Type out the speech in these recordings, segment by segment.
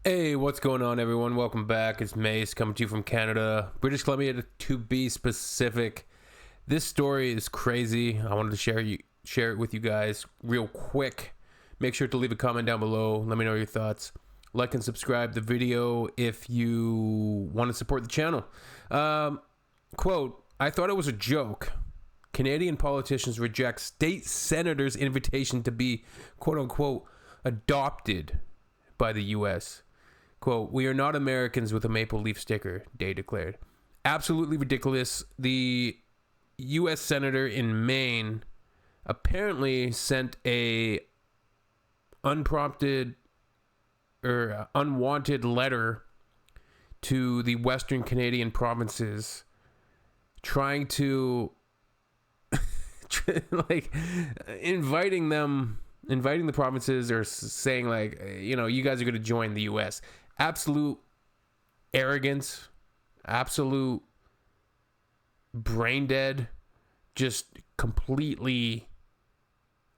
Hey, what's going on, everyone? Welcome back. It's Mace coming to you from Canada, British Columbia, to be specific. This story is crazy. I wanted to share it with you guys real quick. Make sure to leave a comment down below. Let me know your thoughts. Like and subscribe the video if you want to support the channel. Quote, I thought it was a joke. Canadian politicians reject state senator's invitation to be, quote unquote, adopted by the U.S. Quote, we are not Americans with a maple leaf sticker, Day declared. Absolutely ridiculous. The U.S. senator in Maine apparently sent a unprompted or unwanted letter to the Western Canadian provinces trying to like inviting the provinces, or saying like, you know, you guys are going to join the U.S. Absolute arrogance, absolute brain dead, just completely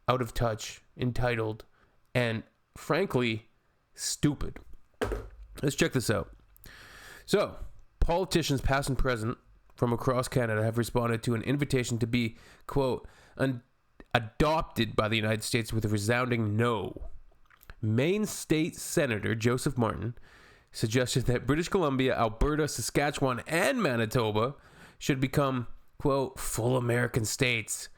out of touch, entitled, and frankly, stupid. Let's check this out. So, politicians past and present from across Canada have responded to an invitation to be, quote, adopted by the United States with a resounding no. Maine State Senator Joseph Martin suggested that British Columbia, Alberta, Saskatchewan, and Manitoba should become, quote, full American states,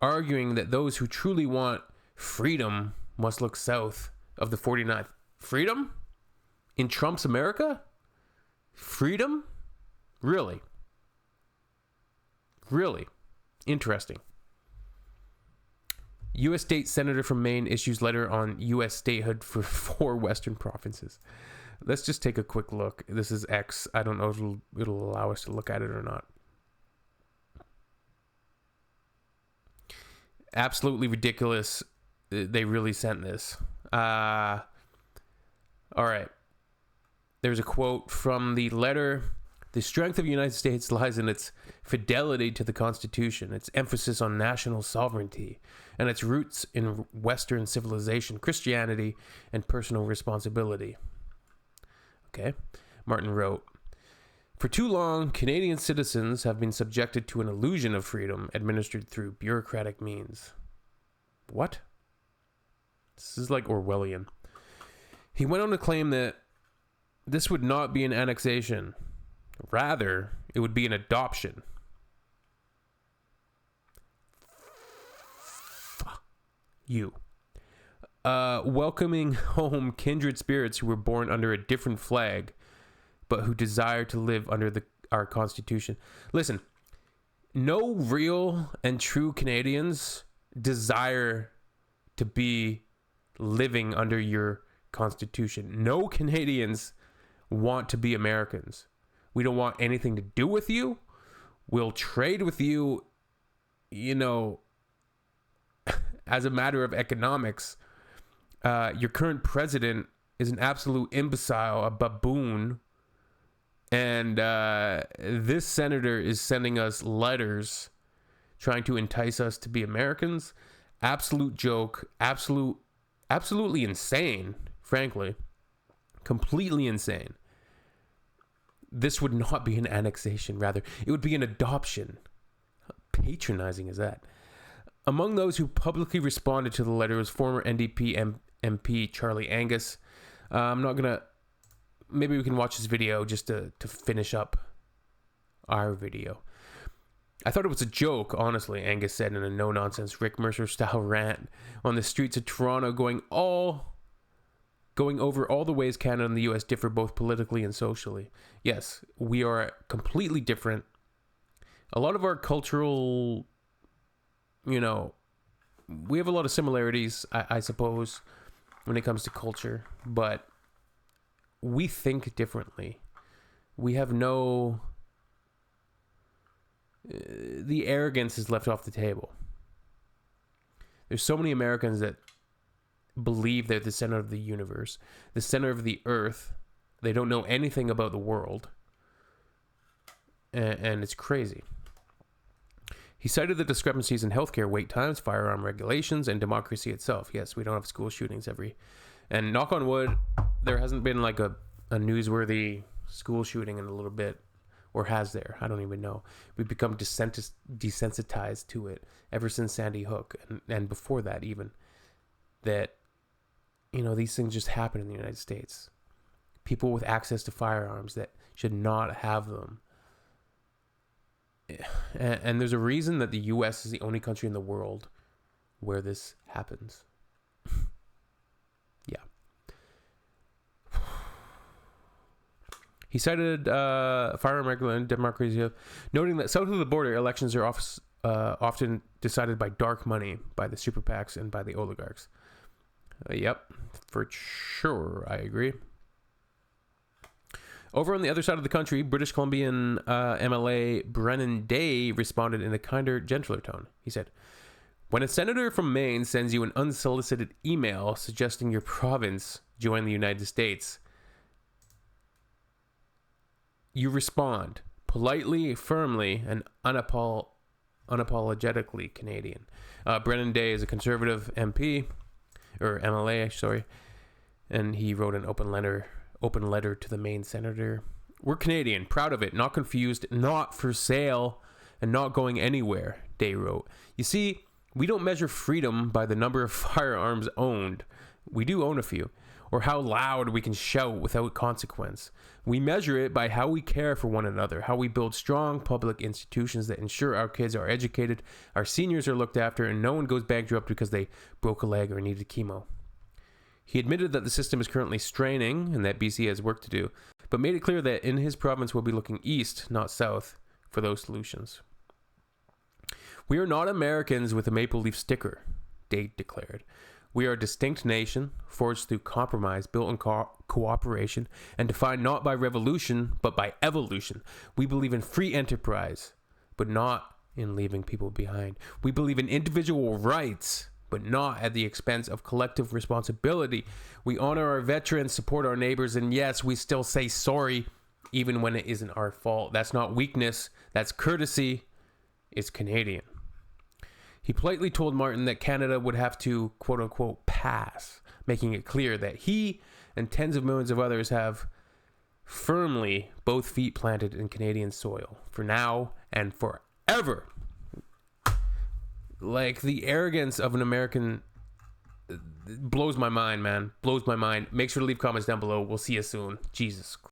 arguing that those who truly want freedom must look south of the 49th. Freedom? In Trump's America? Freedom? Really? Really? Interesting. U.S. State Senator from Maine issues letter on U.S. statehood for 4 Western provinces. Let's just take a quick look. This is X. I don't know if it'll allow us to look at it or not. Absolutely ridiculous. They really sent this. All right. There's a quote from the letter. The strength of the United States lies in its fidelity to the Constitution, its emphasis on national sovereignty, and its roots in Western civilization, Christianity, and personal responsibility. Okay. Martin wrote, for too long, Canadian citizens have been subjected to an illusion of freedom administered through bureaucratic means. What? This is like Orwellian. He went on to claim that this would not be an annexation. Rather, it would be an adoption. You. Welcoming home kindred spirits who were born under a different flag, but who desire to live under our Constitution. Listen, no real and true Canadians desire to be living under your Constitution. No Canadians want to be Americans. We don't want anything to do with you. We'll trade with you, you know, as a matter of economics. Your current president is an absolute imbecile, a baboon. And this senator is sending us letters trying to entice us to be Americans. Absolute joke. Absolutely insane, frankly. Completely insane. This would not be an annexation, rather. It would be an adoption. How patronizing is that? Among those who publicly responded to the letter was former NDP MP Charlie Angus. I'm not going to... Maybe we can watch this video just to finish up our video. I thought it was a joke, honestly, Angus said in a no-nonsense Rick Mercer-style rant on the streets of Toronto, going over all the ways Canada and the U.S. differ both politically and socially. Yes, we are completely different. A lot of our cultural, you know, we have a lot of similarities, I suppose, when it comes to culture, but we think differently. We have no... the arrogance is left off the table. There's so many Americans that believe they're the center of the universe, the center of the earth. They don't know anything about the world. And it's crazy. He cited the discrepancies in healthcare wait times, firearm regulations, and democracy itself. Yes, we don't have school shootings and knock on wood, there hasn't been like a newsworthy school shooting in a little bit, or has there? I don't even know. We've become desensitized to it ever since Sandy Hook, and before that even, that, these things just happen in the United States. People with access to firearms that should not have them. And there's a reason that the U.S. is the only country in the world where this happens. Yeah. He cited firearm regulation democracy, noting that south of the border, elections are often decided by dark money, by the super PACs and by the oligarchs. Yep, for sure, I agree. Over on the other side of the country, British Columbian MLA Brennan responded in a kinder, gentler tone. He said, "When a senator from Maine sends you an unsolicited email suggesting your province join the United States, you respond politely, firmly, and unapologetically Canadian." Brennan Day is a conservative MP, or MLA, sorry, and he wrote an open letter to the Maine senator. "We're Canadian, proud of it, not confused, not for sale, and not going anywhere," Day wrote. "You see, we don't measure freedom by the number of firearms owned. We do own a few. Or how loud we can shout without consequence. We measure it by how we care for one another, how we build strong public institutions that ensure our kids are educated, our seniors are looked after, and no one goes bankrupt because they broke a leg or needed chemo." He admitted that the system is currently straining and that BC has work to do, but made it clear that in his province we'll be looking east, not south, for those solutions. "We are not Americans with a maple leaf sticker," Day declared. "We are a distinct nation, forged through compromise, built in cooperation, and defined not by revolution, but by evolution. We believe in free enterprise, but not in leaving people behind. We believe in individual rights, but not at the expense of collective responsibility. We honor our veterans, support our neighbors, and yes, we still say sorry, even when it isn't our fault. That's not weakness, that's courtesy. It's Canadian." He politely told Martin that Canada would have to, quote-unquote, pass, making it clear that he and tens of millions of others have firmly both feet planted in Canadian soil, for now and forever. Like, the arrogance of an American blows my mind, man. Blows my mind. Make sure to leave comments down below. We'll see you soon. Jesus Christ.